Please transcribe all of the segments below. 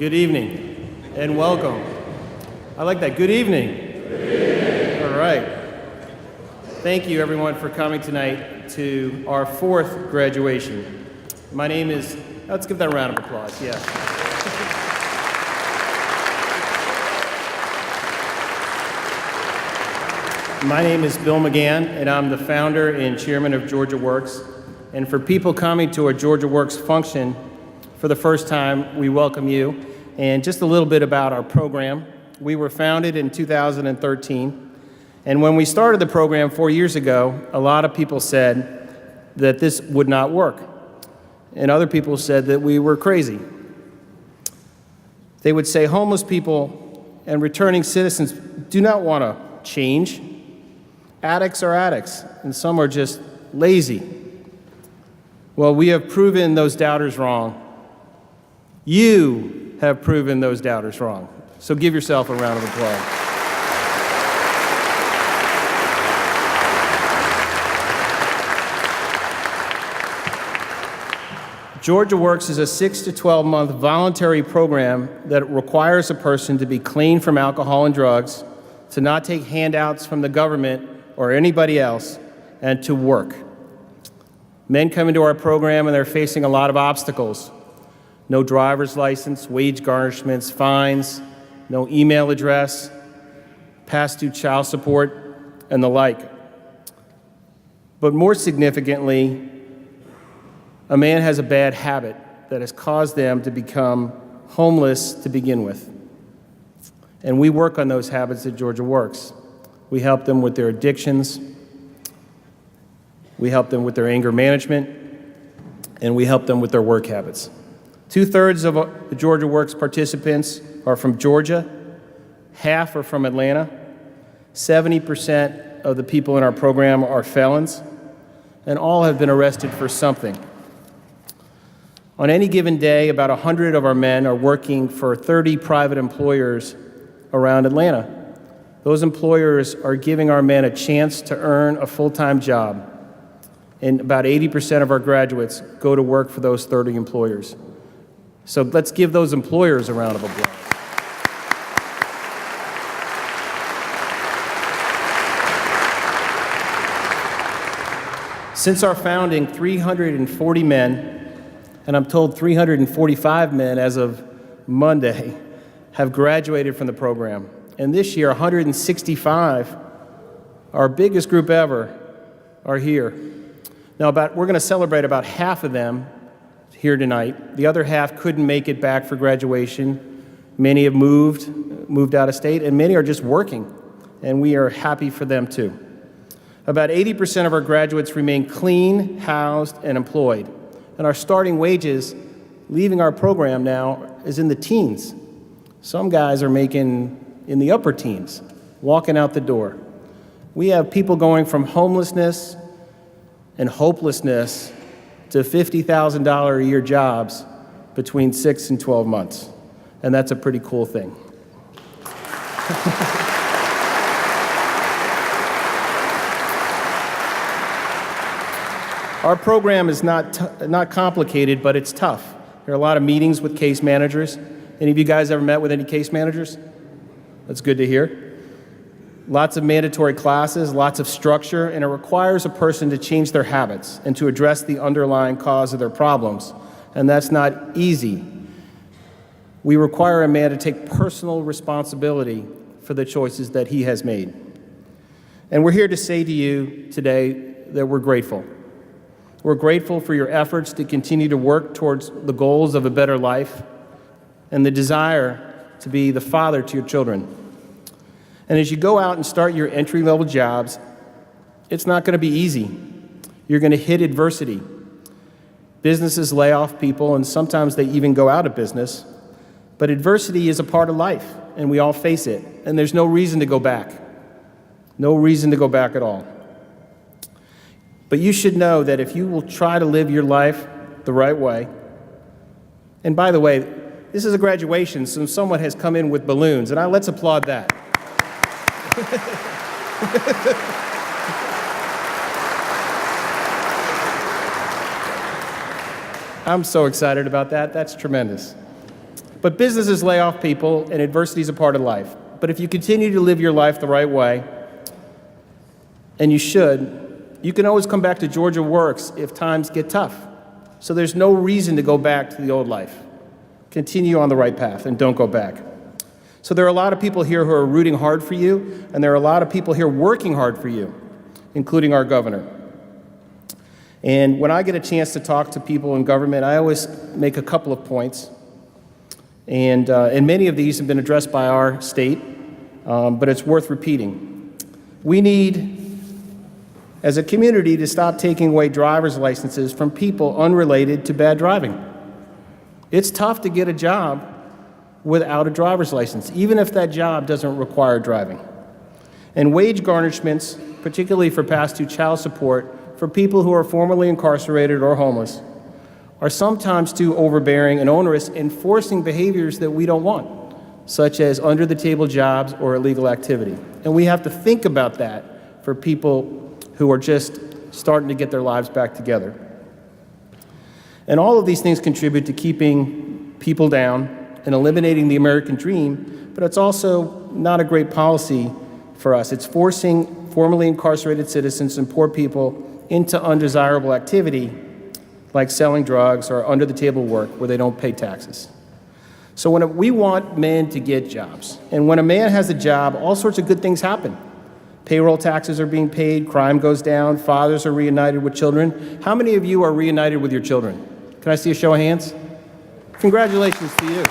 Good evening and welcome. I like that. Good evening. Good evening. All right. Thank you, everyone, for coming tonight to our fourth graduation. My name is, let's give that a round of applause. Yeah. My name is Bill McGann, and I'm the founder and chairman of Georgia Works. And for people coming to a Georgia Works function for the first time, we welcome you. And just a little bit about our program. We were founded in 2013. And when we started the program 4 years ago, a lot of people said that this would not work. And other people said that we were crazy. They would say homeless people and returning citizens do not want to change. Addicts are addicts, and some are just lazy. Well, we have proven those doubters wrong. You have proven those doubters wrong. So give yourself a round of applause. Georgia Works is a 6 to 12-month voluntary program that requires a person to be clean from alcohol and drugs, to not take handouts from the government or anybody else, and to work. Men come into our program and they're facing a lot of obstacles. No driver's license, wage garnishments, fines, no email address, past due child support, and the like. But more significantly, a man has a bad habit that has caused them to become homeless to begin with. And we work on those habits at Georgia Works. We help them with their addictions, we help them with their anger management, and we help them with their work habits. 2/3 of the Georgia Works participants are from Georgia, half are from Atlanta, 70% of the people in our program are felons, and all have been arrested for something. On any given day, about 100 of our men are working for 30 private employers around Atlanta. Those employers are giving our men a chance to earn a full-time job, and about 80% of our graduates go to work for those 30 employers. So let's give those employers a round of applause. Since our founding, 340 men, and I'm told 345 men as of Monday, have graduated from the program. And this year, 165, our biggest group ever, are here. Now, we're going to celebrate about half of them here tonight. The other half couldn't make it back for graduation. Many have moved out of state, and many are just working, and we are happy for them too. About 80% of our graduates remain clean, housed, and employed. And our starting wages leaving our program now is in the teens. Some guys are making in the upper teens, walking out the door. We have people going from homelessness and hopelessness to $50,000 a year jobs between 6 and 12 months. And that's a pretty cool thing. Our program is not complicated, but it's tough. There are a lot of meetings with case managers. Any of you guys ever met with any case managers? That's good to hear. Lots of mandatory classes, lots of structure, and it requires a person to change their habits and to address the underlying cause of their problems. And that's not easy. We require a man to take personal responsibility for the choices that he has made. And we're here to say to you today that we're grateful. We're grateful for your efforts to continue to work towards the goals of a better life and the desire to be the father to your children. And as you go out and start your entry-level jobs, it's not going to be easy. You're going to hit adversity. Businesses lay off people, and sometimes they even go out of business. But adversity is a part of life, and we all face it. And there's no reason to go back. No reason to go back at all. But you should know that if you will try to live your life the right way, and by the way, this is a graduation, so someone has come in with balloons, and let's applaud that. I'm so excited about that. That's tremendous. But businesses lay off people, and adversity is a part of life. But if you continue to live your life the right way, and you should, you can always come back to Georgia Works if times get tough. So there's no reason to go back to the old life. Continue on the right path and don't go back. So there are a lot of people here who are rooting hard for you, and there are a lot of people here working hard for you, including our governor. And when I get a chance to talk to people in government, I always make a couple of points. And many of these have been addressed by our state, but it's worth repeating. We need, as a community, to stop taking away driver's licenses from people unrelated to bad driving. It's tough to get a job without a driver's license, even if that job doesn't require driving. And wage garnishments, particularly for past due child support, for people who are formerly incarcerated or homeless, are sometimes too overbearing and onerous, enforcing behaviors that we don't want, such as under-the-table jobs or illegal activity. And we have to think about that for people who are just starting to get their lives back together. And all of these things contribute to keeping people down and eliminating the American dream, but it's also not a great policy for us. It's forcing formerly incarcerated citizens and poor people into undesirable activity like selling drugs or under-the-table work where they don't pay taxes. So we want men to get jobs. And when a man has a job, all sorts of good things happen. Payroll taxes are being paid, crime goes down, fathers are reunited with children. How many of you are reunited with your children? Can I see a show of hands? Congratulations to you.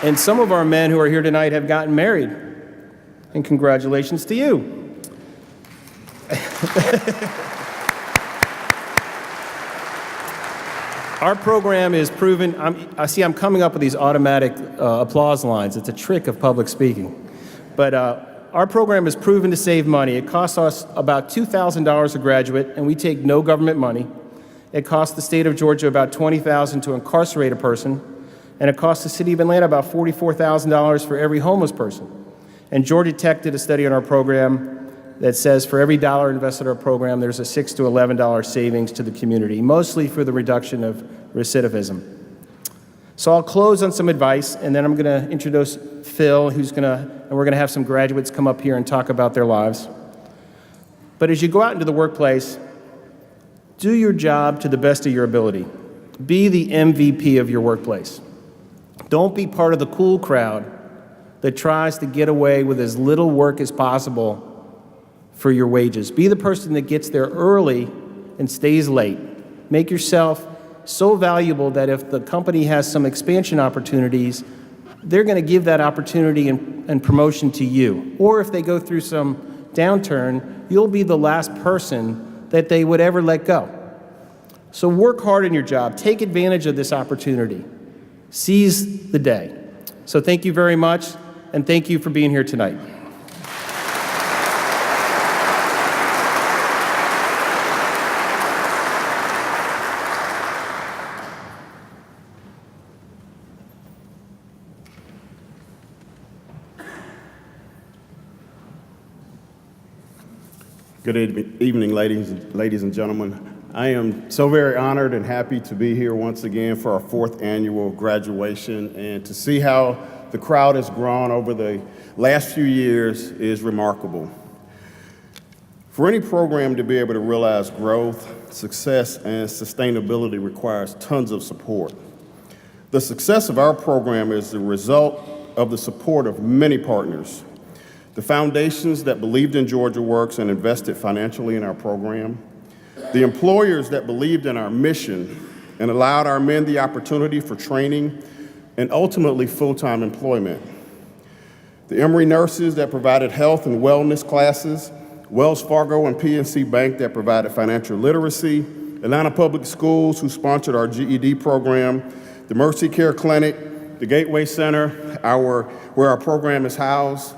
And some of our men who are here tonight have gotten married. And congratulations to you. Our program is proven. I'm coming up with these automatic applause lines. It's a trick of public speaking. But our program is proven to save money. It costs us about $2,000 a graduate, and we take no government money. It costs the state of Georgia about $20,000 to incarcerate a person, and it costs the city of Atlanta about $44,000 for every homeless person. And Georgia Tech did a study on our program that says for every dollar invested in our program, there's a $6 to $11 savings to the community, mostly for the reduction of recidivism. So I'll close on some advice, and then I'm going to introduce Phil, and we're going to have some graduates come up here and talk about their lives. But as you go out into the workplace, do your job to the best of your ability. Be the MVP of your workplace. Don't be part of the cool crowd that tries to get away with as little work as possible for your wages. Be the person that gets there early and stays late. Make yourself so valuable that if the company has some expansion opportunities, they're going to give that opportunity and promotion to you. Or if they go through some downturn, you'll be the last person that they would ever let go. So work hard in your job. Take advantage of this opportunity. Seize the day. So thank you very much, and thank you for being here tonight. Good evening, ladies and gentlemen. I am so very honored and happy to be here once again for our 4th annual graduation, and to see how the crowd has grown over the last few years is remarkable. For any program to be able to realize growth, success, and sustainability requires tons of support. The success of our program is the result of the support of many partners. The foundations that believed in Georgia Works and invested financially in our program, the employers that believed in our mission and allowed our men the opportunity for training and ultimately full-time employment, the Emory nurses that provided health and wellness classes, Wells Fargo and PNC Bank that provided financial literacy, Atlanta Public Schools who sponsored our GED program, the Mercy Care Clinic, the Gateway Center, where our program is housed,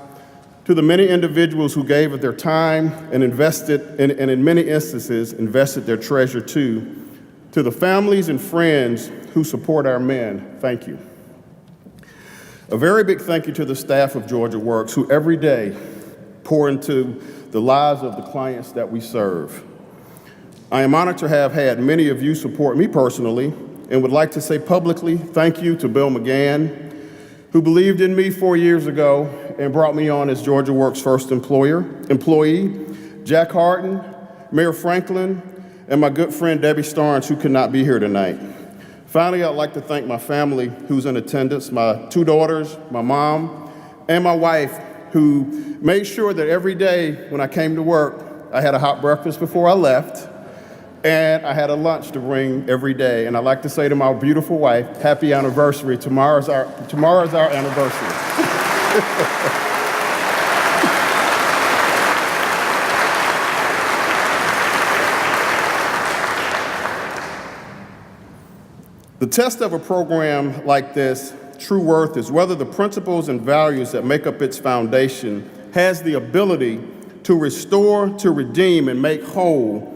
to the many individuals who gave of their time and invested, and in many instances, invested their treasure too, to the families and friends who support our men, thank you. A very big thank you to the staff of Georgia Works who every day pour into the lives of the clients that we serve. I am honored to have had many of you support me personally and would like to say publicly thank you to Bill McGann, who believed in me 4 years ago and brought me on as Georgia Works' first employee, Jack Harden, Mayor Franklin, and my good friend Debbie Starnes, who could not be here tonight. Finally, I'd like to thank my family who's in attendance, my 2 daughters, my mom, and my wife, who made sure that every day when I came to work, I had a hot breakfast before I left, and I had a lunch to bring every day. And I'd like to say to my beautiful wife, happy anniversary. Tomorrow's our anniversary. The test of a program like this, True Worth, is whether the principles and values that make up its foundation has the ability to restore, to redeem, and make whole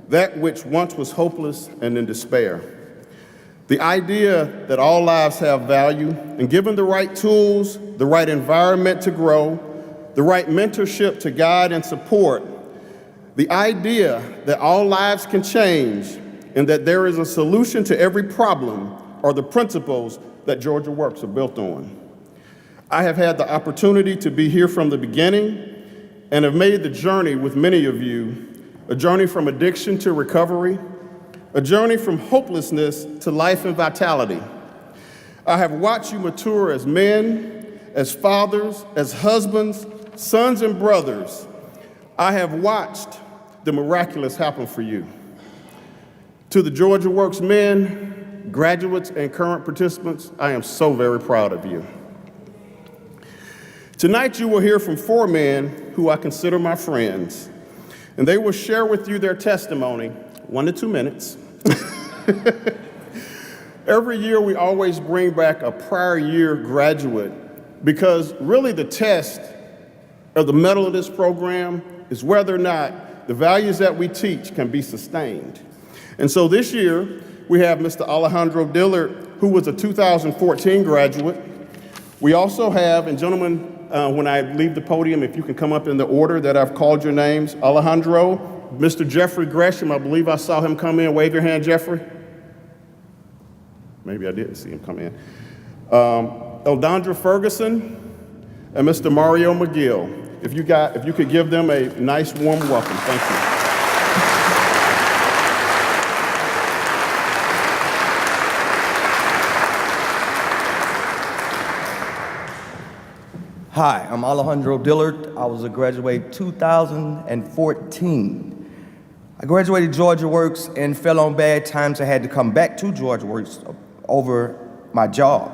that which once was hopeless and in despair. The idea that all lives have value, and given the right tools, the right environment to grow, the right mentorship to guide and support, the idea that all lives can change and that there is a solution to every problem are the principles that Georgia Works are built on. I have had the opportunity to be here from the beginning and have made the journey with many of you, a journey from addiction to recovery, a journey from hopelessness to life and vitality. I have watched you mature as men, as fathers, as husbands, sons and brothers. I have watched the miraculous happen for you. To the Georgia Works men, graduates, and current participants, I am so very proud of you. Tonight you will hear from 4 men who I consider my friends, and they will share with you their testimony, 1 to 2 minutes. Every year we always bring back a prior year graduate because really the test of the mettle of this program is whether or not the values that we teach can be sustained. And so this year we have Mr. Alejandro Dillard, who was a 2014 graduate. We also have, and gentlemen, when I leave the podium, if you can come up in the order that I've called your names, Alejandro, Mr. Jeffrey Gresham, I believe I saw him come in. Wave your hand, Jeffrey. Maybe I didn't see him come in. Eldondra Ferguson and Mr. Mario McGill. If you could give them a nice warm welcome. Thank you. Hi, I'm Alejandro Dillard. I was a graduate 2014. I graduated Georgia Works and fell on bad times. I had to come back to Georgia Works over my job,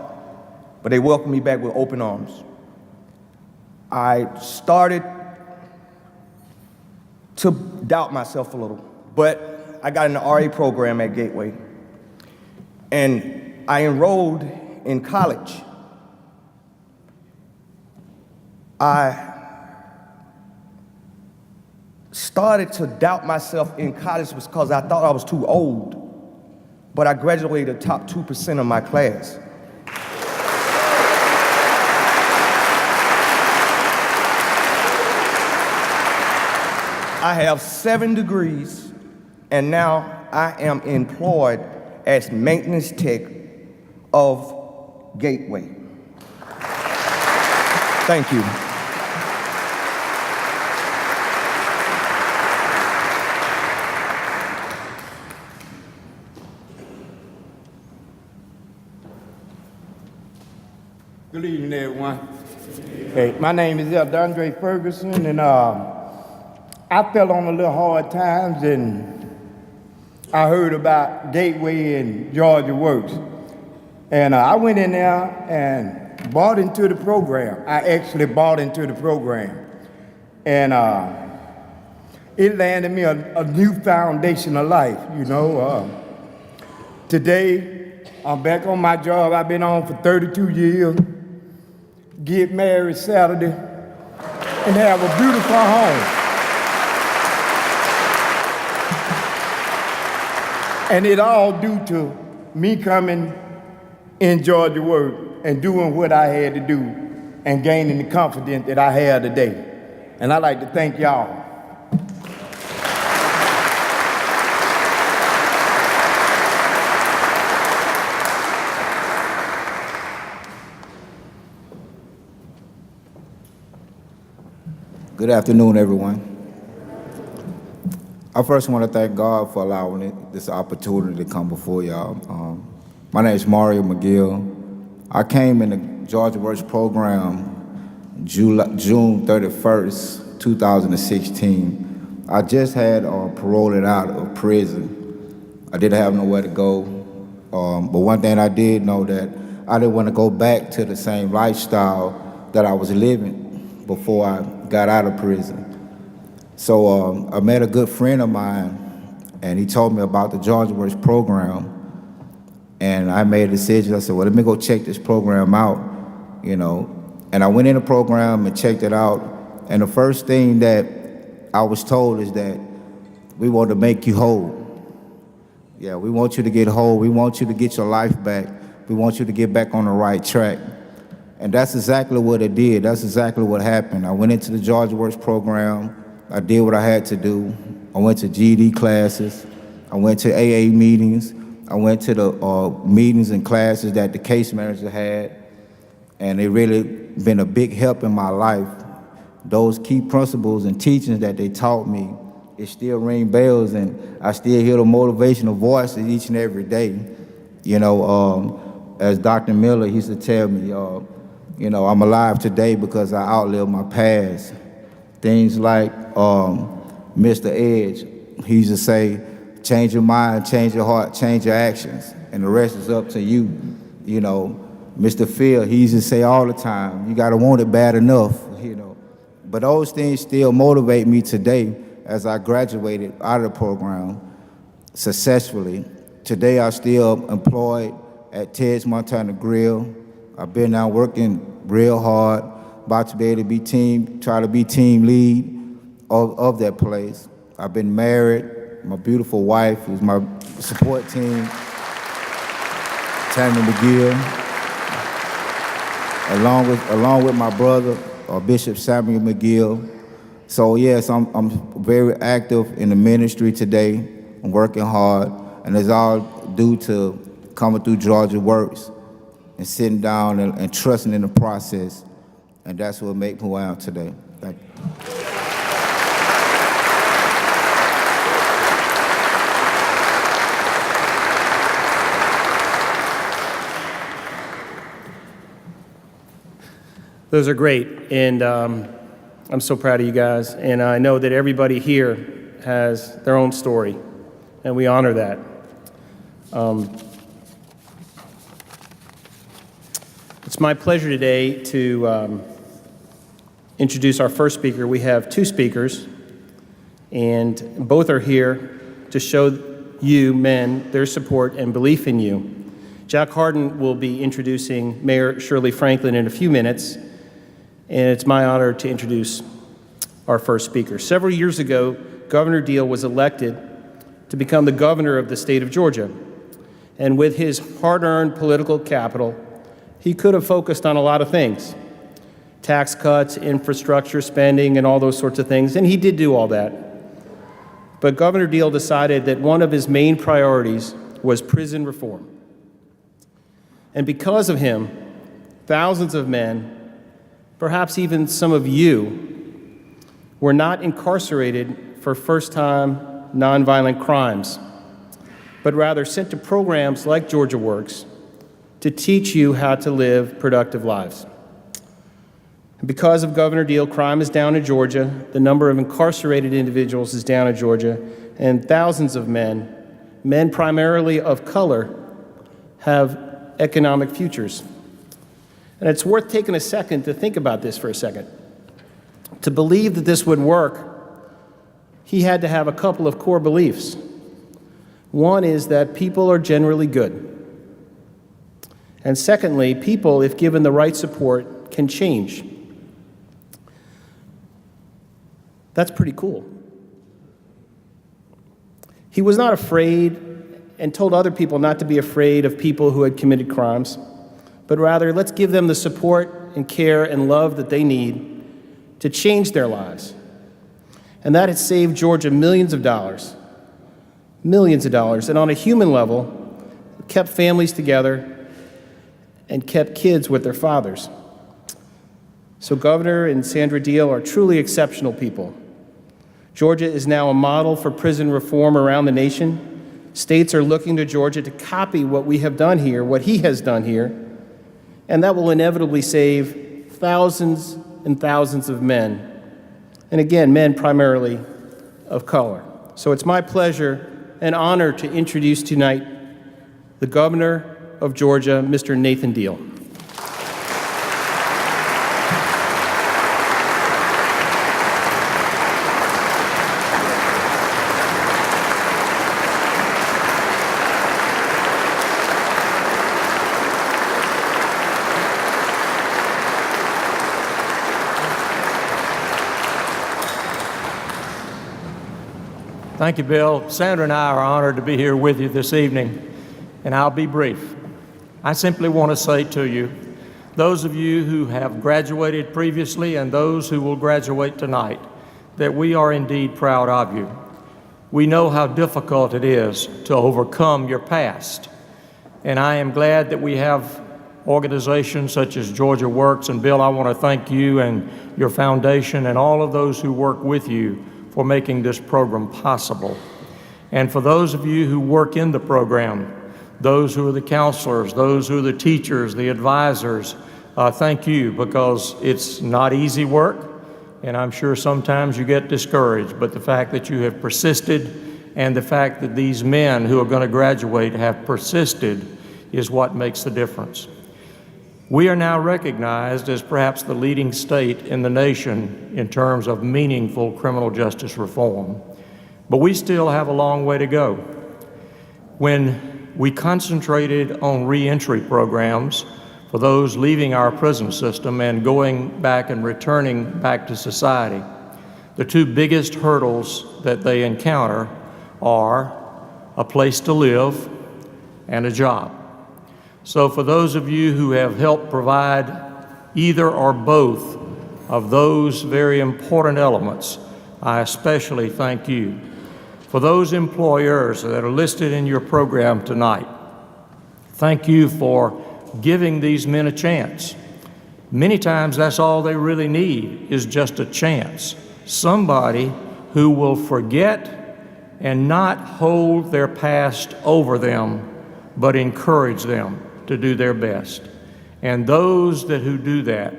but they welcomed me back with open arms. I started to doubt myself a little, but I got in the RA program at Gateway, and I enrolled in college. I started to doubt myself in college because I thought I was too old, but I graduated top 2% of my class. I have 7 degrees, and now I am employed as maintenance tech of Gateway. Thank you. Good evening, everyone. Hey, my name is Eldondra Ferguson, and I fell on a little hard times, and I heard about Gateway and Georgia Works. And I went in there and bought into the program. I actually bought into the program. And it landed me a new foundation of life, you know. Today, I'm back on my job I've been on for 32 years. Get married Saturday and have a beautiful home. And it all due to me coming in Georgia Works and doing what I had to do and gaining the confidence that I have today. And I'd like to thank y'all. Good afternoon, everyone. I first want to thank God for allowing this opportunity to come before y'all. My name is Mario McGill. I came in the Georgia Works program June 31st, 2016. I just had paroled out of prison. I didn't have nowhere to go. But one thing I did know that I didn't want to go back to the same lifestyle that I was living before I got out of prison. So I met a good friend of mine, and he told me about the Georgia Works program. And I made a decision. I said, well, let me go check this program out, you know. And I went in the program and checked it out. And the first thing that I was told is that we want to make you whole. Yeah, we want you to get whole. We want you to get your life back. We want you to get back on the right track. And that's exactly what it did. That's exactly what happened. I went into the Georgia Works program. I did what I had to do. I went to GED classes. I went to AA meetings. I went to the meetings and classes that the case manager had, and it really been a big help in my life. Those key principles and teachings that they taught me, it still ring bells, and I still hear the motivational voices each and every day. You know, as Dr. Miller, he used to tell me, you know, I'm alive today because I outlived my past. Things like Mr. Edge, he used to say, change your mind, change your heart, change your actions, and the rest is up to you. You know, Mr. Phil, he used to say all the time, you gotta want it bad enough, you know. But those things still motivate me today as I graduated out of the program successfully. Today I'm still employed at Ted's Montana Grill. I've been out working real hard, about to be able to try to be team lead of that place. I've been married. My beautiful wife, who's my support team, Tammy McGill, along with my brother, Bishop Samuel McGill. So yes, I'm very active in the ministry today. I'm working hard, and it's all due to coming through Georgia Works and sitting down and trusting in the process, and that's what makes me who I am today. Thank you. Those are great, and I'm so proud of you guys. And I know that everybody here has their own story, and we honor that. It's my pleasure today to introduce our first speaker. We have two speakers, and both are here to show you men their support and belief in you. Jack Hardin will be introducing Mayor Shirley Franklin in a few minutes, and it's my honor to introduce our first speaker. Several years ago, Governor Deal was elected to become the governor of the state of Georgia. And with his hard-earned political capital, he could have focused on a lot of things: tax cuts, infrastructure spending, and all those sorts of things, and he did do all that. But Governor Deal decided that one of his main priorities was prison reform. And because of him, thousands of men, perhaps even some of you, were not incarcerated for first-time nonviolent crimes, but rather sent to programs like Georgia Works to teach you how to live productive lives. And because of Governor Deal, crime is down in Georgia, the number of incarcerated individuals is down in Georgia, and thousands of men primarily of color, have economic futures. And it's worth taking a second to think about this for a second. To believe that this would work, he had to have a couple of core beliefs. One is that people are generally good. And secondly, people, if given the right support, can change. That's pretty cool. He was not afraid and told other people not to be afraid of people who had committed crimes, but rather, let's give them the support and care and love that they need to change their lives. And that has saved Georgia millions of dollars, and on a human level, kept families together and kept kids with their fathers. So Governor and Sandra Deal are truly exceptional people. Georgia is now a model for prison reform around the nation. States are looking to Georgia to copy what we have done here, what he has done here, and that will inevitably save thousands and thousands of men. And again, men primarily of color. So it's my pleasure and honor to introduce tonight the Governor of Georgia, Mr. Nathan Deal. Thank you, Bill. Sandra and I are honored to be here with you this evening, and I'll be brief. I simply want to say to you, those of you who have graduated previously and those who will graduate tonight, that we are indeed proud of you. We know how difficult it is to overcome your past, and I am glad that we have organizations such as Georgia Works, and Bill, I want to thank you and your foundation and all of those who work with you for making this program possible. And for those of you who work in the program, those who are the counselors, those who are the teachers, the advisors, thank you, because it's not easy work, and I'm sure sometimes you get discouraged, but the fact that you have persisted and the fact that these men who are going to graduate have persisted is what makes the difference. We are now recognized as perhaps the leading state in the nation in terms of meaningful criminal justice reform, but we still have a long way to go. When we concentrated on reentry programs for those leaving our prison system and going back and returning back to society, the two biggest hurdles that they encounter are a place to live and a job. So for those of you who have helped provide either or both of those very important elements, I especially thank you. For those employers that are listed in your program tonight, thank you for giving these men a chance. Many times that's all they really need is just a chance. Somebody who will forget and not hold their past over them, but encourage them to do their best. And those who do that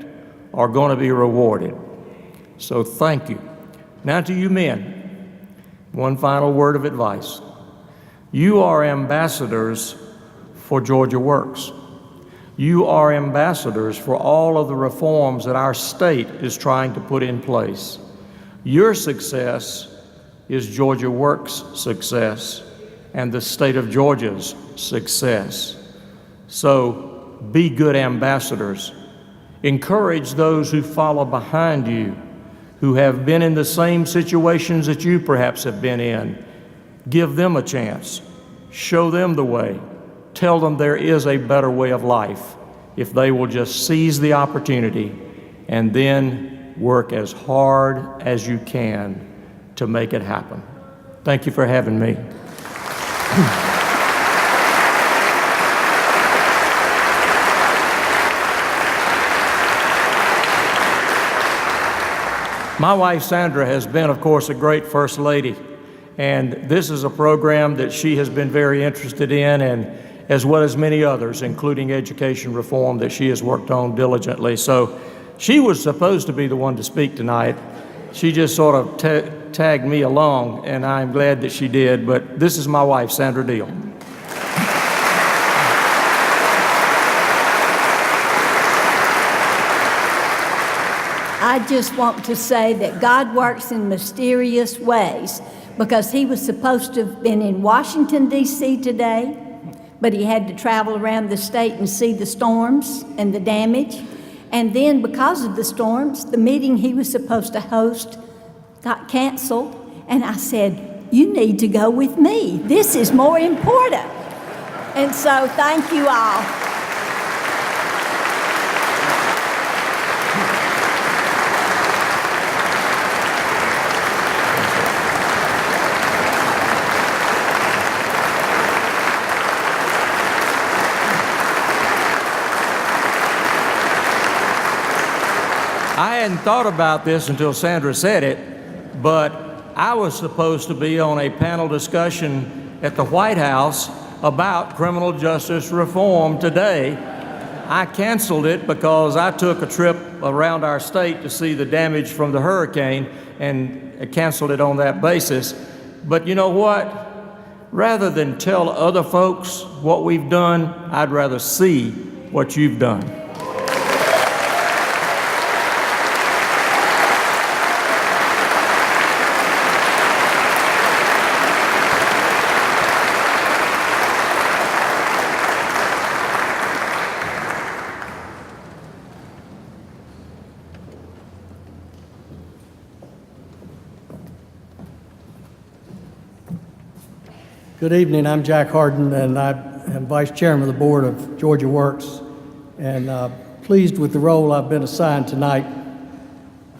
are going to be rewarded. So thank you. Now to you men, one final word of advice. You are ambassadors for Georgia Works. You are ambassadors for all of the reforms that our state is trying to put in place. Your success is Georgia Works' success and the state of Georgia's success. So be good ambassadors. Encourage those who follow behind you, who have been in the same situations that you perhaps have been in. Give them a chance. Show them the way. Tell them there is a better way of life if they will just seize the opportunity and then work as hard as you can to make it happen. Thank you for having me. My wife, Sandra, has been, of course, a great First Lady, and this is a program that she has been very interested in, and as well as many others, including education reform that she has worked on diligently. So she was supposed to be the one to speak tonight. She just sort of tagged me along, and I'm glad that she did, but this is my wife, Sandra Deal. I just want to say that God works in mysterious ways, because he was supposed to have been in Washington, D.C. today, but he had to travel around the state and see the storms and the damage. And then because of the storms, the meeting he was supposed to host got canceled. And I said, you need to go with me. This is more important. And so thank you all. hadn't thought about this until Sandra said it, but I was supposed to be on a panel discussion at the White House about criminal justice reform today. I canceled it because I took a trip around our state to see the damage from the hurricane and canceled it on that basis. But you know what? Rather than tell other folks what we've done, I'd rather see what you've done. Good evening. I'm Jack Harden, and I am Vice Chairman of the Board of Georgia Works, and pleased with the role I've been assigned tonight.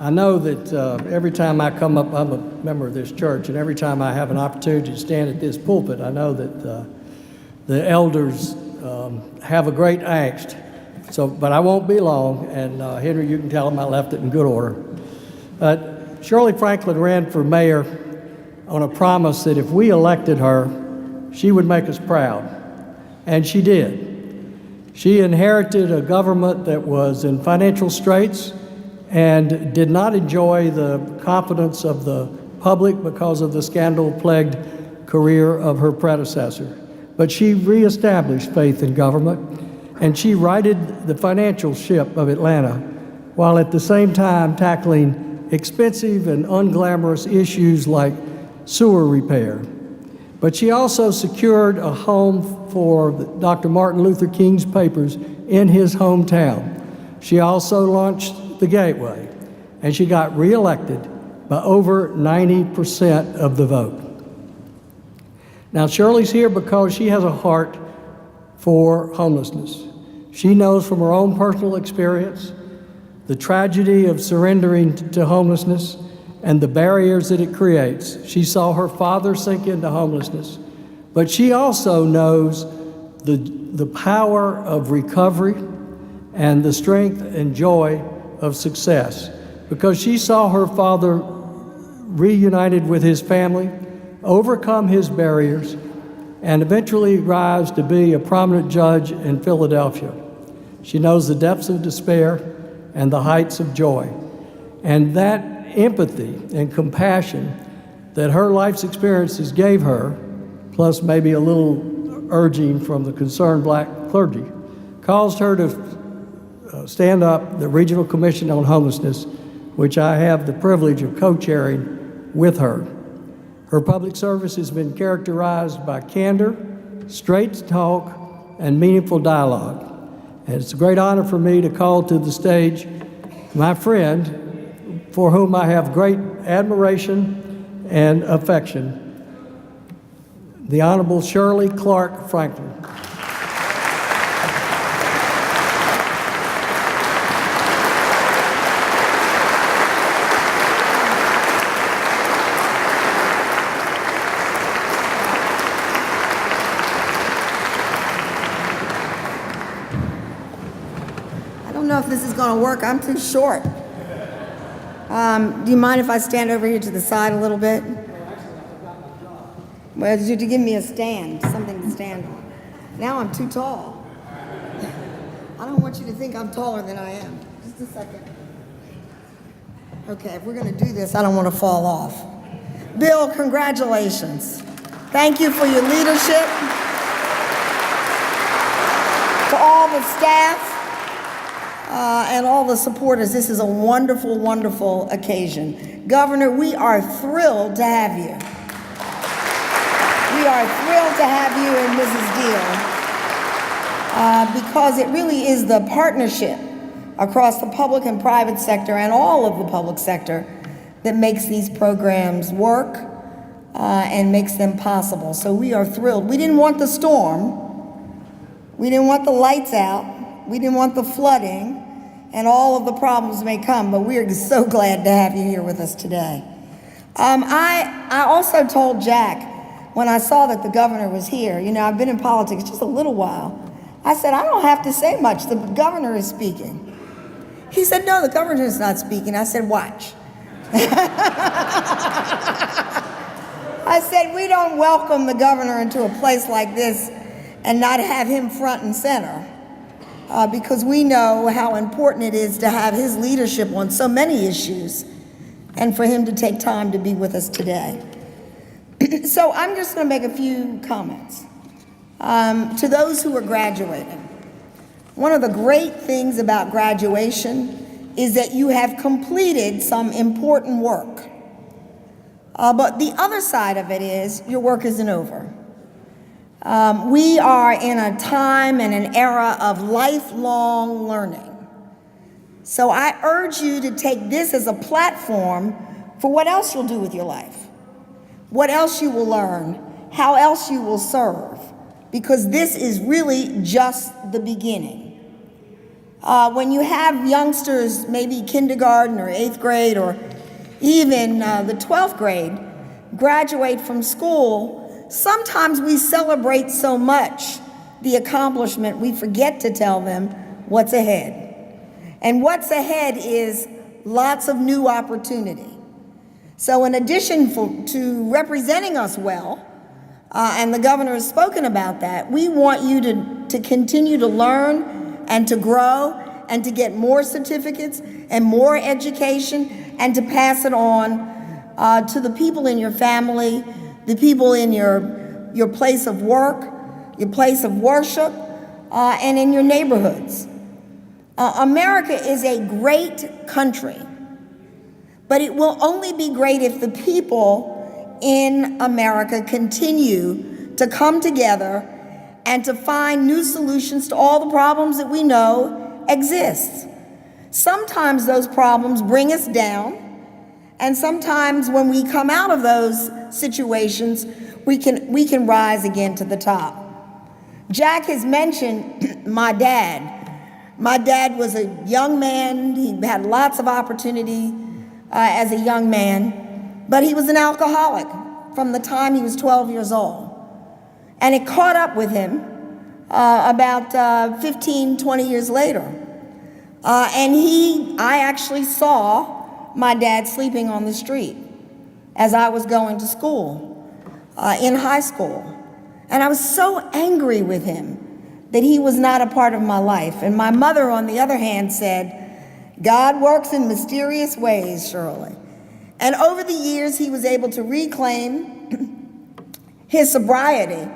I know that every time I come up, I'm a member of this church, and every time I have an opportunity to stand at this pulpit, I know that the elders have a great angst. But I won't be long, and Henry, you can tell them I left it in good order. Shirley Franklin ran for mayor on a promise that if we elected her, she would make us proud, and she did. She inherited a government that was in financial straits and did not enjoy the confidence of the public because of the scandal-plagued career of her predecessor. But she reestablished faith in government, and she righted the financial ship of Atlanta, while at the same time tackling expensive and unglamorous issues like sewer repair. But she also secured a home for Dr. Martin Luther King's papers in his hometown. She also launched the Gateway, and she got reelected by over 90% of the vote. Now, Shirley's here because she has a heart for homelessness. She knows from her own personal experience the tragedy of surrendering to homelessness and the barriers that it creates. She saw her father sink into homelessness, but she also knows the power of recovery and the strength and joy of success, because she saw her father reunited with his family, overcome his barriers, and eventually rise to be a prominent judge in Philadelphia. She knows the depths of despair and the heights of joy. And that empathy and compassion that her life's experiences gave her, plus maybe a little urging from the concerned black clergy, caused her to stand up the Regional Commission on Homelessness, which I have the privilege of co-chairing with her. Her public service has been characterized by candor, straight talk, and meaningful dialogue. And it's a great honor for me to call to the stage my friend, for whom I have great admiration and affection, the Honorable Shirley Clark Franklin. I don't know if this is going to work. I'm too short. Do you mind if I stand over here to the side a little bit? Well, you to give me a stand, something to stand on. Now I'm too tall. I don't want you to think I'm taller than I am. Just a second. Okay, if we're going to do this, I don't want to fall off. Bill, congratulations. Thank you for your leadership. To all the staff, and all the supporters, this is a wonderful, wonderful occasion. Governor, we are thrilled to have you. We are thrilled to have you and Mrs. Deal because it really is the partnership across the public and private sector and all of the public sector that makes these programs work and makes them possible. So we are thrilled. We didn't want the storm. We didn't want the lights out. We didn't want the flooding, and all of the problems may come, but we are so glad to have you here with us today. I also told Jack, when I saw that the governor was here, you know, I've been in politics just a little while, I said, I don't have to say much, the governor is speaking. He said, no, the governor's not speaking. I said, watch. I said, we don't welcome the governor into a place like this and not have him front and center, because we know how important it is to have his leadership on so many issues and for him to take time to be with us today. So I'm just going to make a few comments. To those who are graduating, one of the great things about graduation is that you have completed some important work. But the other side of it is your work isn't over. We are in a time and an era of lifelong learning. So I urge you to take this as a platform for what else you'll do with your life, what else you will learn, how else you will serve, because this is really just the beginning. When you have youngsters, maybe kindergarten or 8th grade or even the 12th grade, graduate from school, sometimes we celebrate so much the accomplishment, we forget to tell them what's ahead. And what's ahead is lots of new opportunity. So in addition to representing us well, and the governor has spoken about that, we want you to continue to learn and to grow and to get more certificates and more education and to pass it on to the people in your family, the people in your place of work, your place of worship, and in your neighborhoods. America is a great country, but it will only be great if the people in America continue to come together and to find new solutions to all the problems that we know exist. Sometimes those problems bring us down, and sometimes when we come out of those situations, we can rise again to the top. Jack has mentioned my dad. My dad was a young man. He had lots of opportunity as a young man, but he was an alcoholic from the time he was 12 years old. And it caught up with him about 15, 20 years later. I actually saw my dad sleeping on the street as I was going to school, in high school. And I was so angry with him that he was not a part of my life. And my mother, on the other hand, said, God works in mysterious ways, Shirley. And over the years, he was able to reclaim his sobriety,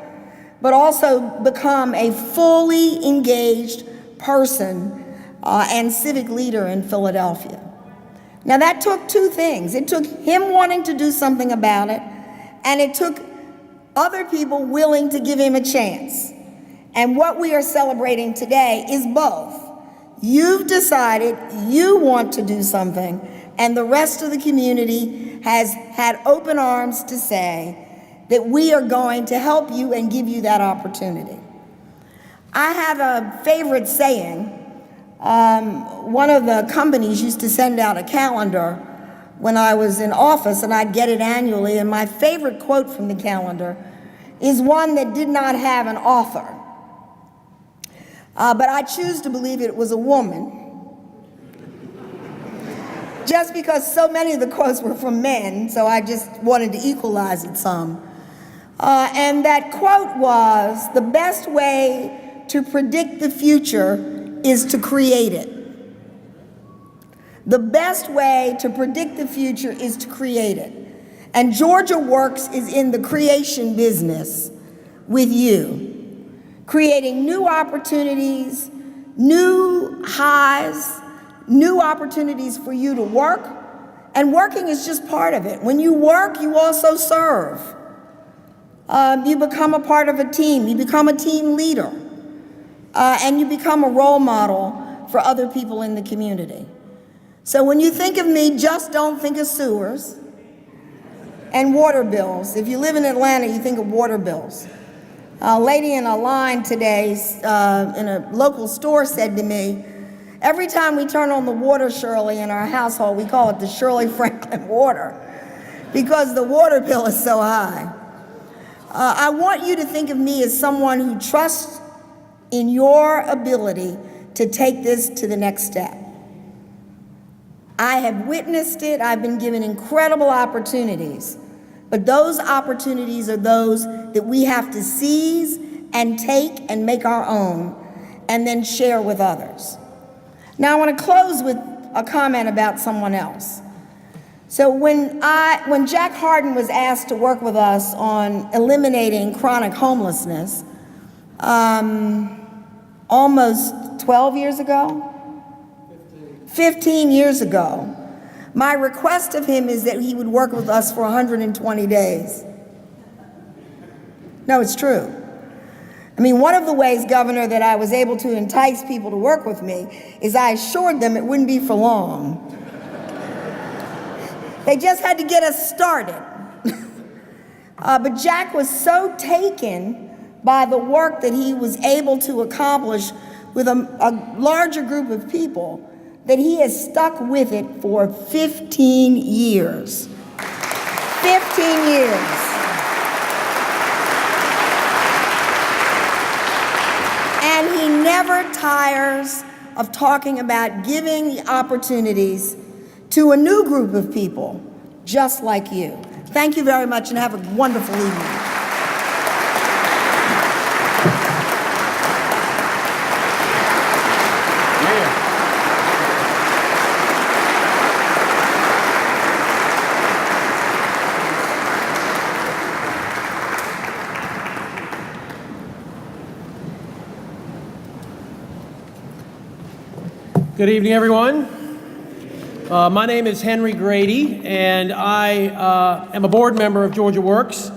but also become a fully engaged person and civic leader in Philadelphia. Now that took two things. It took him wanting to do something about it, and it took other people willing to give him a chance. And what we are celebrating today is both. You've decided you want to do something, and the rest of the community has had open arms to say that we are going to help you and give you that opportunity. I have a favorite saying. One of the companies used to send out a calendar when I was in office, and I'd get it annually, and my favorite quote from the calendar is one that did not have an author. But I choose to believe it was a woman, just because so many of the quotes were from men, so I just wanted to equalize it some. And that quote was, the best way to predict the future is to create it. The best way to predict the future is to create it. And Georgia Works is in the creation business with you, creating new opportunities, new highs, new opportunities for you to work. And working is just part of it. When you work, you also serve. You become a part of a team. You become a team leader. And you become a role model for other people in the community. So when you think of me, just don't think of sewers and water bills. If you live in Atlanta, you think of water bills. A lady in a line today in a local store said to me, every time we turn on the water, Shirley, in our household, we call it the Shirley Franklin water because the water bill is so high. I want you to think of me as someone who trusts in your ability to take this to the next step. I have witnessed it. I've been given incredible opportunities. But those opportunities are those that we have to seize and take and make our own and then share with others. Now I want to close with a comment about someone else. So when Jack Harden was asked to work with us on eliminating chronic homelessness, almost 12 years ago, 15 years ago, my request of him is that he would work with us for 120 days. No, it's true. I mean, one of the ways, Governor, that I was able to entice people to work with me is I assured them it wouldn't be for long. They just had to get us started. But Jack was so taken by the work that he was able to accomplish with a larger group of people that he has stuck with it for 15 years. 15 years. And he never tires of talking about giving the opportunities to a new group of people just like you. Thank you very much and have a wonderful evening. Good evening, everyone. My name is Henry Grady, and I am a board member of Georgia Works,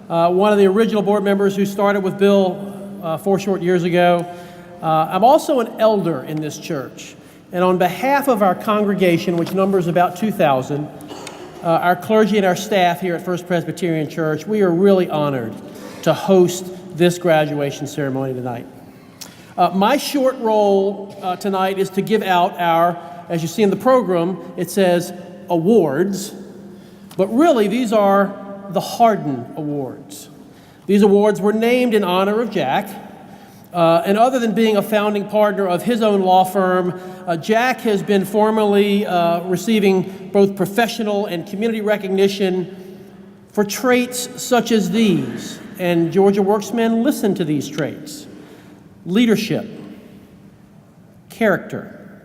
one of the original board members who started with Bill 4 short years ago. I'm also an elder in this church, and on behalf of our congregation, which numbers about 2,000, our clergy and our staff here at First Presbyterian Church, we are really honored to host this graduation ceremony tonight. My short role tonight is to give out our, as you see in the program, it says awards, but really these are the Harden Awards. These awards were named in honor of Jack, and other than being a founding partner of his own law firm, Jack has been formally receiving both professional and community recognition for traits such as these, and Georgia Worksmen listen to these traits: leadership, character,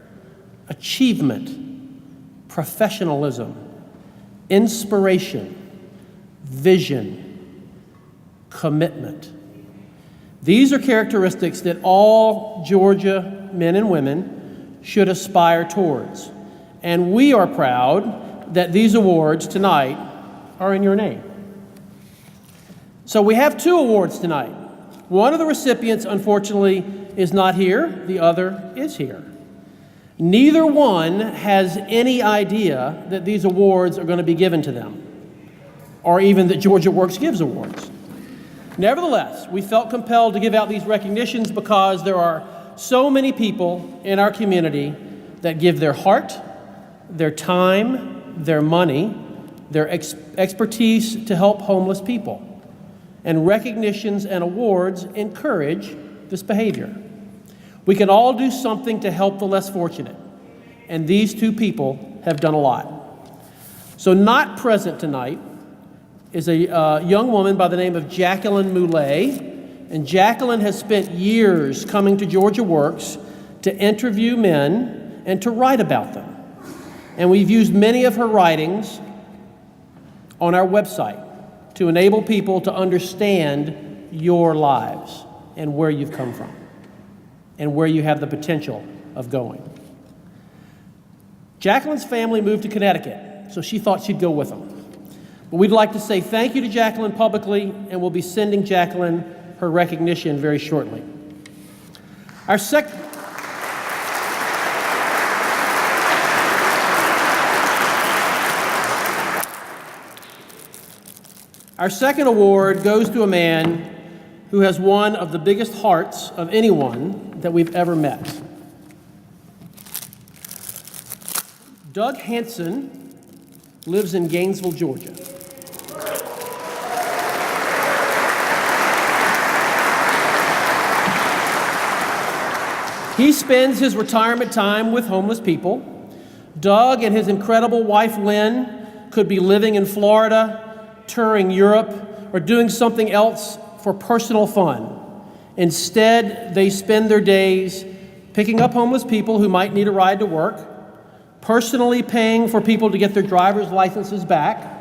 achievement, professionalism, inspiration, vision, commitment. These are characteristics that all Georgia men and women should aspire towards. And we are proud that these awards tonight are in your name. So we have 2 awards tonight. One of the recipients, unfortunately, is not here. The other is here. Neither one has any idea that these awards are going to be given to them, or even that Georgia Works gives awards. Nevertheless, we felt compelled to give out these recognitions because there are so many people in our community that give their heart, their time, their money, their expertise to help homeless people. And recognitions and awards encourage this behavior. We can all do something to help the less fortunate, and these 2 people have done a lot. So not present tonight is a young woman by the name of Jacqueline Moulet, and Jacqueline has spent years coming to Georgia Works to interview men and to write about them. And we've used many of her writings on our website to enable people to understand your lives and where you've come from and where you have the potential of going. Jacqueline's family moved to Connecticut, so she thought she'd go with them. But we'd like to say thank you to Jacqueline publicly, and we'll be sending Jacqueline her recognition very shortly. Our second award goes to a man who has one of the biggest hearts of anyone that we've ever met. Doug Hanson lives in Gainesville, Georgia. He spends his retirement time with homeless people, Doug and his incredible wife, Lynn, could be living in Florida, touring Europe, or doing something else for personal fun. Instead, they spend their days picking up homeless people who might need a ride to work, personally paying for people to get their driver's licenses back,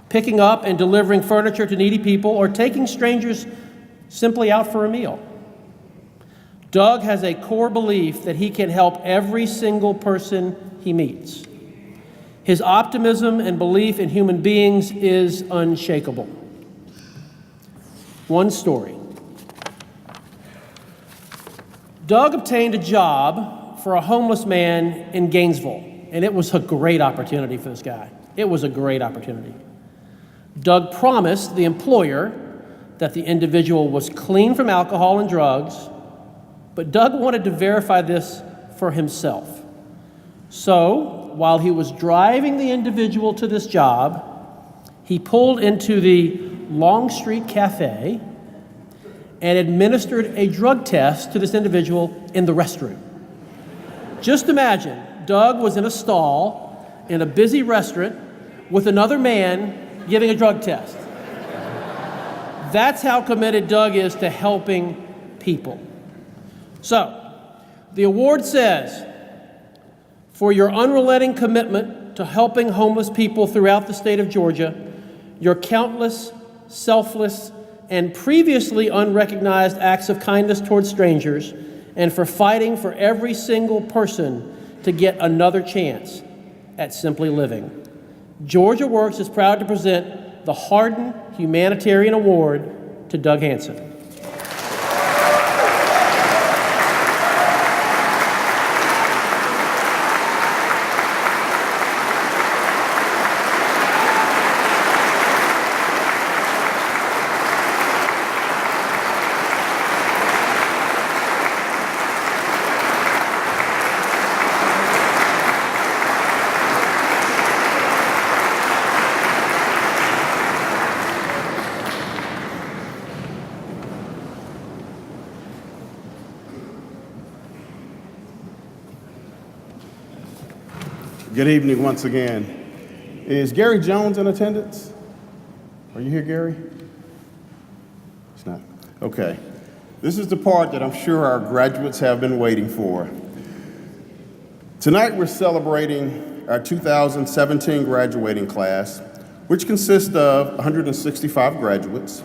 picking up and delivering furniture to needy people, or taking strangers simply out for a meal. Doug has a core belief that he can help every single person he meets. His optimism and belief in human beings is unshakable. One story. Doug obtained a job for a homeless man in Gainesville, and it was a great opportunity for this guy. It was a great opportunity. Doug promised the employer that the individual was clean from alcohol and drugs, but Doug wanted to verify this for himself. So, while he was driving the individual to this job, he pulled into the Long Street Cafe and administered a drug test to this individual in the restroom. Just imagine, Doug was in a stall in a busy restaurant with another man giving a drug test. That's how committed Doug is to helping people. So, the award says, for your unrelenting commitment to helping homeless people throughout the state of Georgia, your countless, selfless, and previously unrecognized acts of kindness towards strangers, and for fighting for every single person to get another chance at simply living. Georgia Works is proud to present the Hardin Humanitarian Award to Doug Hanson. Good evening once again. Is Gary Jones in attendance? Are you here, Gary? It's not. Okay. This is the part that I'm sure our graduates have been waiting for. Tonight we're celebrating our 2017 graduating class, which consists of 165 graduates.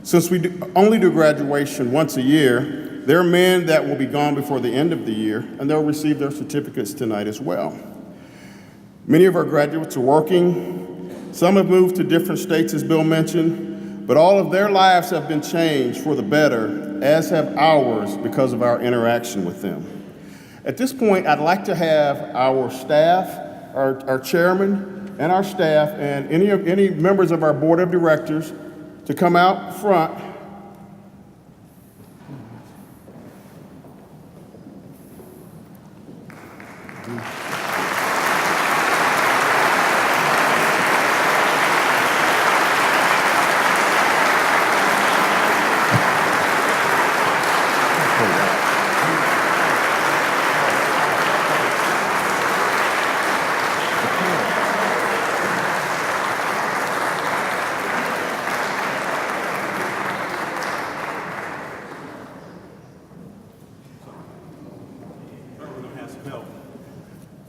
Since we only do graduation once a year, there are men that will be gone before the end of the year, and they'll receive their certificates tonight as well. Many of our graduates are working. Some have moved to different states, as Bill mentioned, but all of their lives have been changed for the better, as have ours because of our interaction with them. At this point, I'd like to have our staff, our chairman and our staff, and any members of our board of directors to come out front.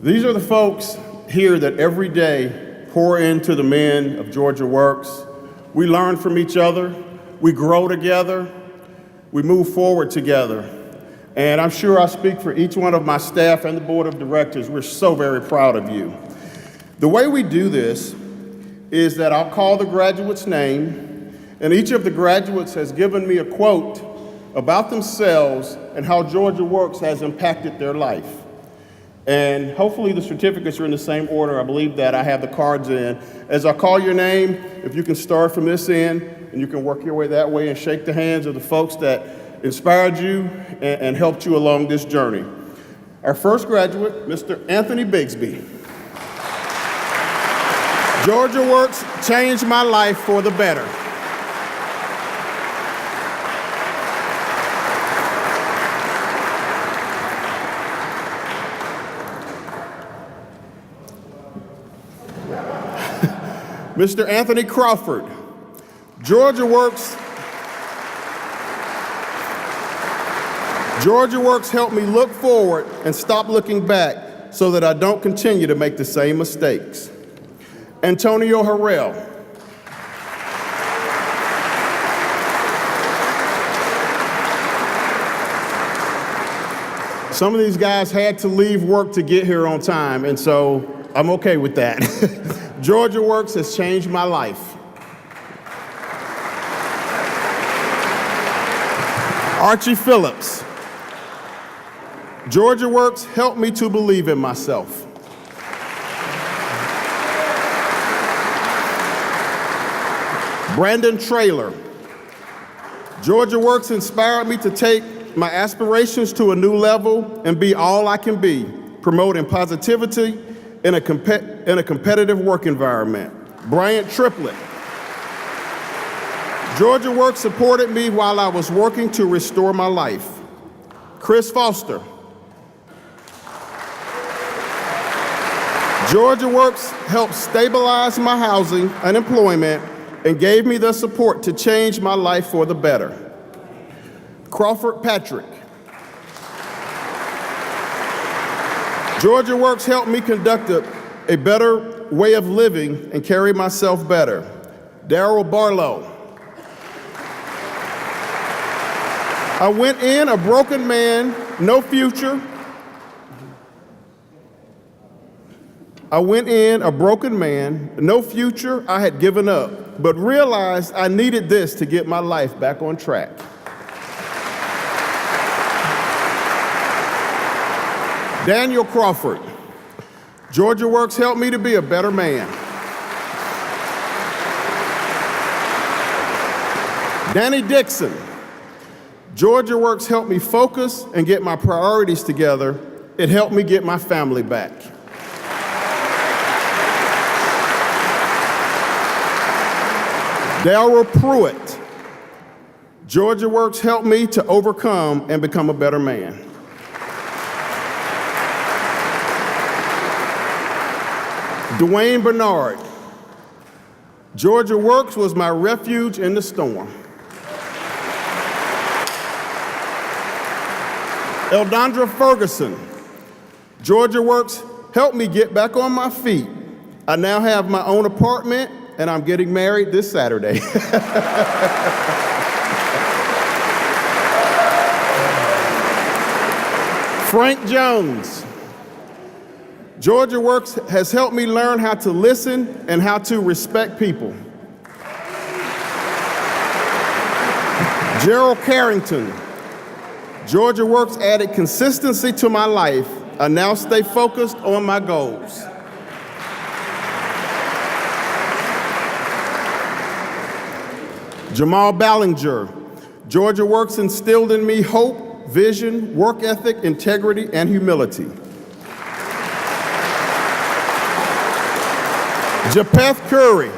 These are the folks here that every day pour into the men of Georgia Works. We learn from each other, we grow together, we move forward together. And I'm sure I speak for each one of my staff and the board of directors. We're so very proud of you. The way we do this is that I'll call the graduate's name, and each of the graduates has given me a quote about themselves and how Georgia Works has impacted their life. And hopefully the certificates are in the same order. I believe that I have the cards in. As I call your name, if you can start from this end, and you can work your way that way and shake the hands of the folks that inspired you and helped you along this journey. Our first graduate, Mr. Anthony Bigsby. Georgia Works changed my life for the better. Mr. Anthony Crawford. Georgia Works helped me look forward and stop looking back so that I don't continue to make the same mistakes. Antonio Harrell. Some of these guys had to leave work to get here on time, and so I'm okay with that. Georgia Works has changed my life. Archie Phillips. Georgia Works helped me to believe in myself. Brandon Traylor. Georgia Works inspired me to take my aspirations to a new level and be all I can be, promoting positivity in a competitive work environment. Bryant Triplett. Georgia Works supported me while I was working to restore my life. Chris Foster. Georgia Works helped stabilize my housing and employment and gave me the support to change my life for the better. Crawford Patrick. Georgia Works helped me conduct a better way of living and carry myself better. Daryl Barlow. I went in a broken man, no future. I went in a broken man, no future, I had given up, but realized I needed this to get my life back on track. Daniel Crawford. Georgia Works helped me to be a better man. Danny Dixon. Georgia Works helped me focus and get my priorities together. It helped me get my family back. Darrell Pruitt. Georgia Works helped me to overcome and become a better man. Dwayne Bernard. Georgia Works was my refuge in the storm. Eldondra Ferguson. Georgia Works helped me get back on my feet. I now have my own apartment and I'm getting married this Saturday. Frank Jones. Georgia Works has helped me learn how to listen and how to respect people. Gerald Carrington. Georgia Works added consistency to my life. I now stay focused on my goals. Jamal Ballinger. Georgia Works instilled in me hope, vision, work ethic, integrity, and humility. Japheth Curry.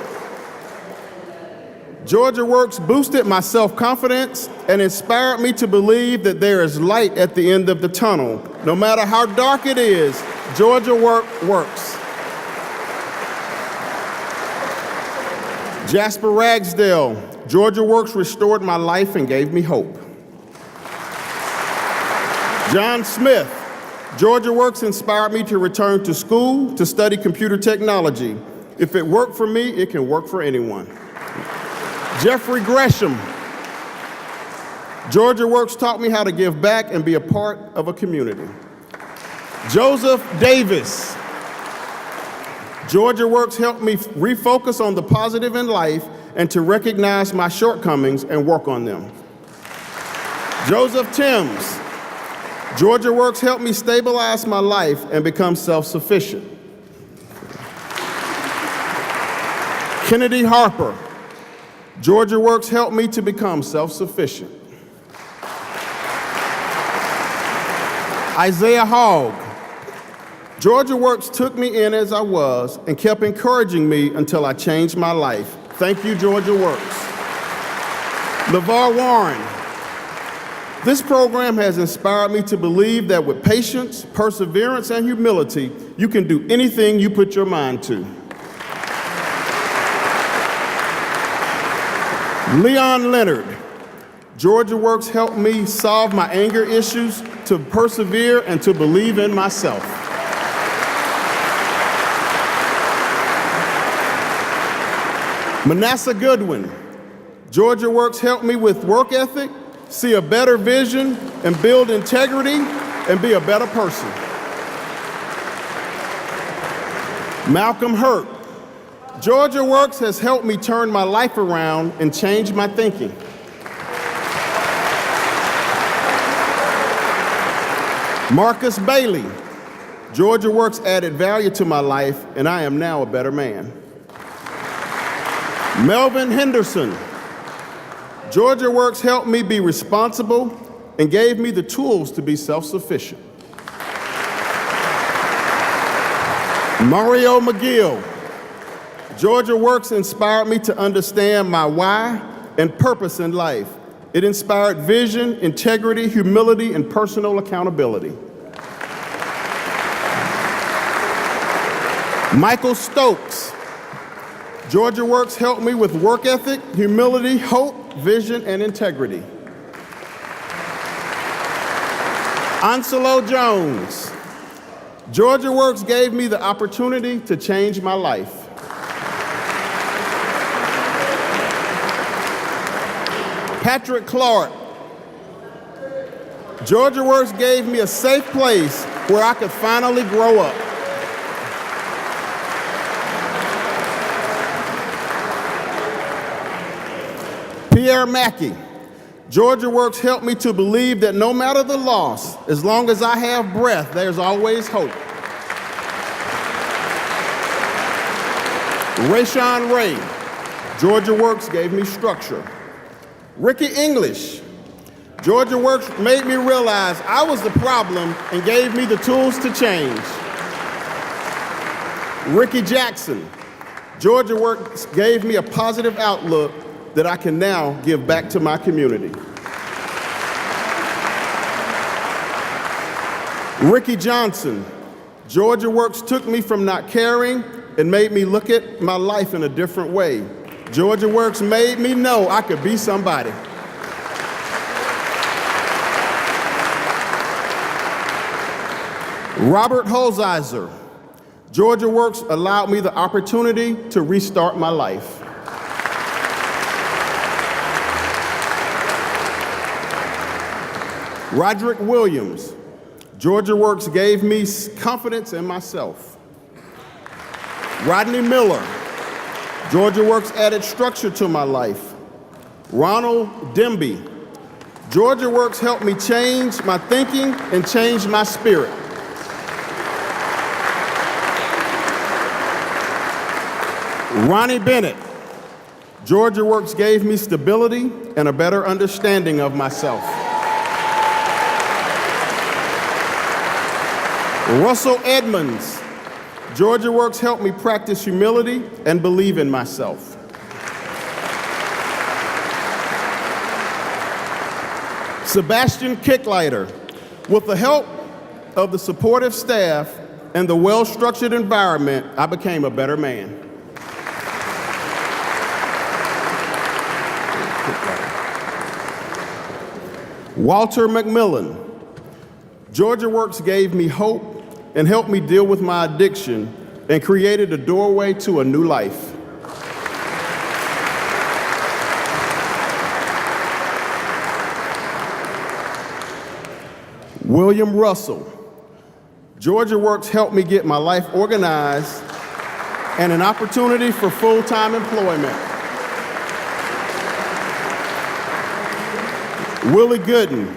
Georgia Works boosted my self-confidence and inspired me to believe that there is light at the end of the tunnel. No matter how dark it is, Georgia works. Jasper Ragsdale. Georgia Works restored my life and gave me hope. John Smith. Georgia Works inspired me to return to school to study computer technology. If it worked for me, it can work for anyone. Jeffrey Gresham. Georgia Works taught me how to give back and be a part of a community. Joseph Davis. Georgia Works helped me refocus on the positive in life and to recognize my shortcomings and work on them. Joseph Timms. Georgia Works helped me stabilize my life and become self-sufficient. Kennedy Harper. Georgia Works helped me to become self-sufficient. Isaiah Hogg. Georgia Works took me in as I was and kept encouraging me until I changed my life. Thank you, Georgia Works. LeVar Warren. This program has inspired me to believe that with patience, perseverance, and humility, you can do anything you put your mind to. Leon Leonard. Georgia Works helped me solve my anger issues, to persevere, and to believe in myself. Manasseh Goodwin. Georgia Works helped me with work ethic, see a better vision, and build integrity, and be a better person. Malcolm Hurt. Georgia Works has helped me turn my life around and change my thinking. Marcus Bailey. Georgia Works added value to my life, and I am now a better man. Melvin Henderson. Georgia Works helped me be responsible and gave me the tools to be self-sufficient. Mario McGill. Georgia Works inspired me to understand my why and purpose in life. It inspired vision, integrity, humility, and personal accountability. Michael Stokes. Georgia Works helped me with work ethic, humility, hope, vision, and integrity. Anselo Jones. Georgia Works gave me the opportunity to change my life. Patrick Clark. Georgia Works gave me a safe place where I could finally grow up. Pierre Mackey. Georgia Works helped me to believe that no matter the loss, as long as I have breath, there's always hope. Rayshawn Ray. Georgia Works gave me structure. Ricky English. Georgia Works made me realize I was the problem and gave me the tools to change. Ricky Jackson. Georgia Works gave me a positive outlook that I can now give back to my community. Ricky Johnson. Georgia Works took me from not caring and made me look at my life in a different way. Georgia Works made me know I could be somebody. Robert Holzheiser. Georgia Works allowed me the opportunity to restart my life. Roderick Williams. Georgia Works gave me confidence in myself. Rodney Miller. Georgia Works added structure to my life. Ronald Demby. Georgia Works helped me change my thinking and change my spirit. Ronnie Bennett. Georgia Works gave me stability and a better understanding of myself. Russell Edmonds. Georgia Works helped me practice humility and believe in myself. Sebastian Kicklighter. With the help of the supportive staff and the well-structured environment, I became a better man. Walter McMillan. Georgia Works gave me hope and helped me deal with my addiction and created a doorway to a new life. William Russell. Georgia Works helped me get my life organized and an opportunity for full-time employment. Willie Gooden.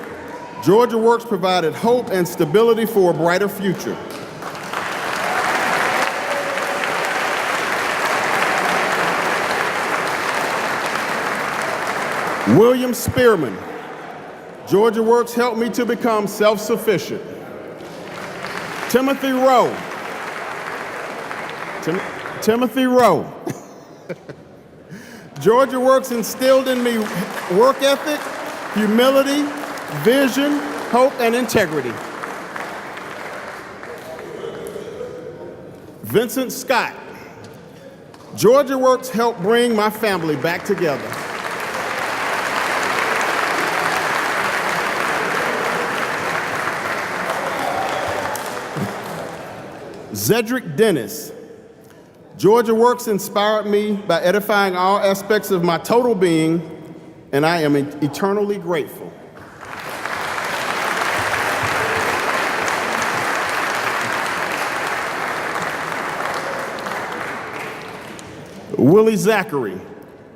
Georgia Works provided hope and stability for a brighter future. William Spearman. Georgia Works helped me to become self-sufficient. Timothy Rowe. Timothy Rowe. Georgia Works instilled in me work ethic, humility, vision, hope, and integrity. Vincent Scott. Georgia Works helped bring my family back together. Zedric Dennis. Georgia Works inspired me by edifying all aspects of my total being, and I am eternally grateful. Willie Zachary.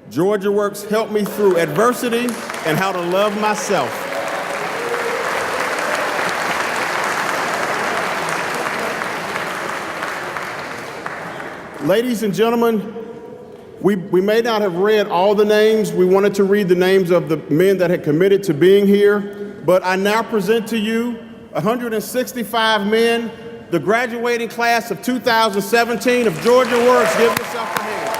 Georgia Works helped me through adversity and how to love myself. Ladies and gentlemen, we may not have read all the names. We wanted to read the names of the men that had committed to being here, but I now present to you 165 men, the graduating class of 2017 of Georgia Works. Give yourself a hand.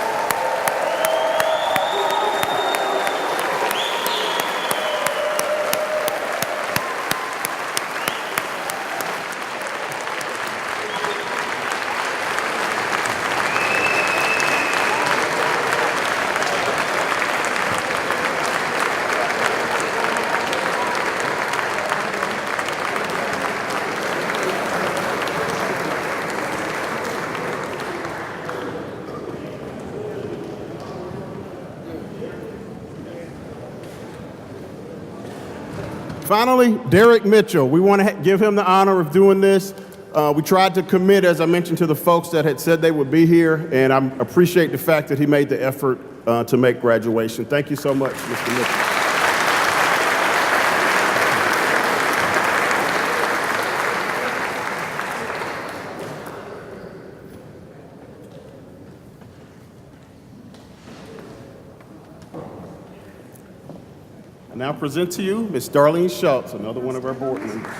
Finally, Derek Mitchell. We want to give him the honor of doing this. We tried to commit, as I mentioned, to the folks that had said they would be here, and I appreciate the fact that he made the effort to make graduation. Thank you so much, Mr. Mitchell. I now present to you Ms. Darlene Schultz, another one of our board members.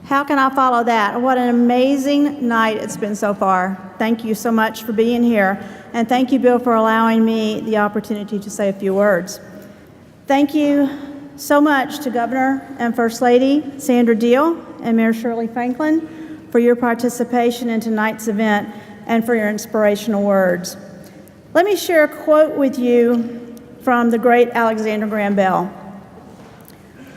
How can I follow that? What an amazing night it's been so far. Thank you so much for being here. And thank you, Bill, for allowing me the opportunity to say a few words. Thank you so much to Governor and First Lady Sandra Deal and Mayor Shirley Franklin for your participation in tonight's event and for your inspirational words. Let me share a quote with you from the great Alexander Graham Bell.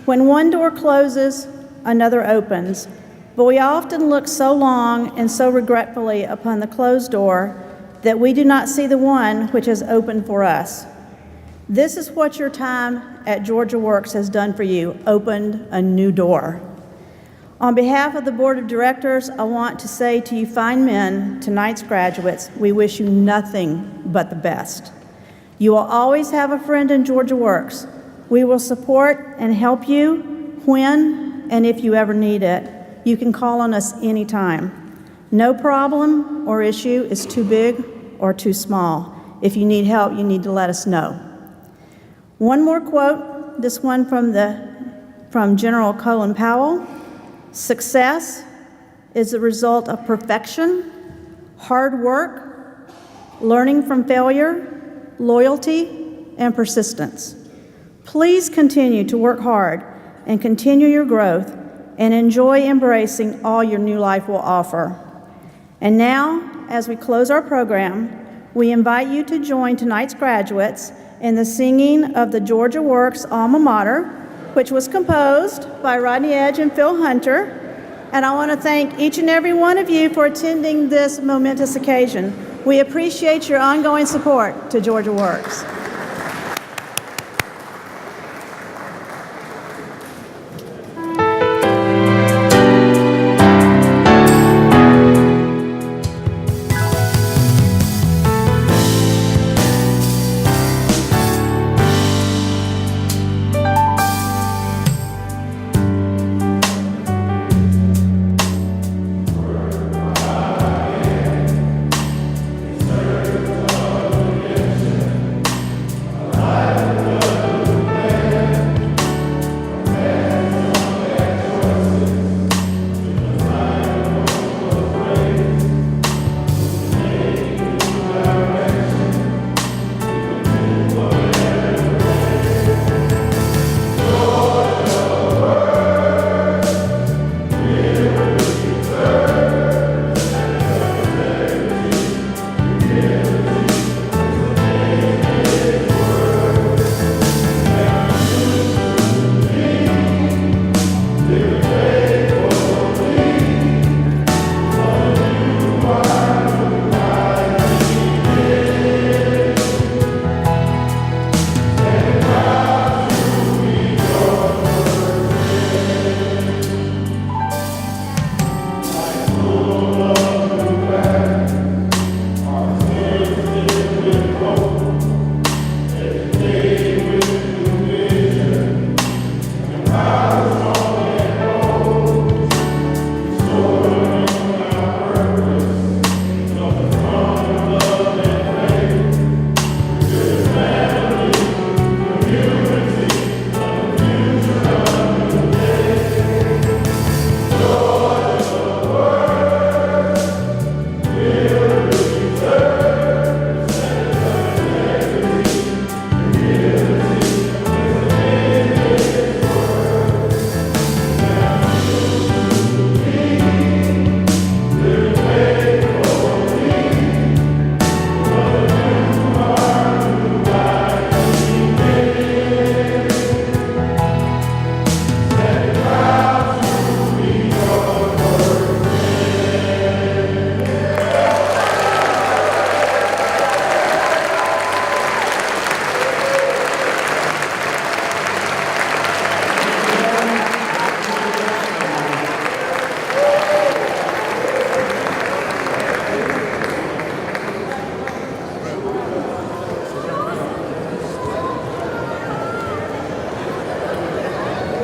When one door closes, another opens, but we often look so long and so regretfully upon the closed door that we do not see the one which has opened for us. This is what your time at Georgia Works has done for you, opened a new door. On behalf of the Board of Directors, I want to say to you fine men, tonight's graduates, we wish you nothing but the best. You will always have a friend in Georgia Works. We will support and help you when and if you ever need it. You can call on us anytime. No problem or issue is too big or too small. If you need help, you need to let us know. One more quote, this one from General Colin Powell. Success is the result of perfection, hard work, learning from failure, loyalty, and persistence. Please continue to work hard and continue your growth and enjoy embracing all your new life will offer. And now, as we close our program, we invite you to join tonight's graduates in the singing of the Georgia Works Alma Mater, which was composed by Rodney Edge and Phil Hunter. And I want to thank each and every one of you for attending this momentous occasion. We appreciate your ongoing support to Georgia Works.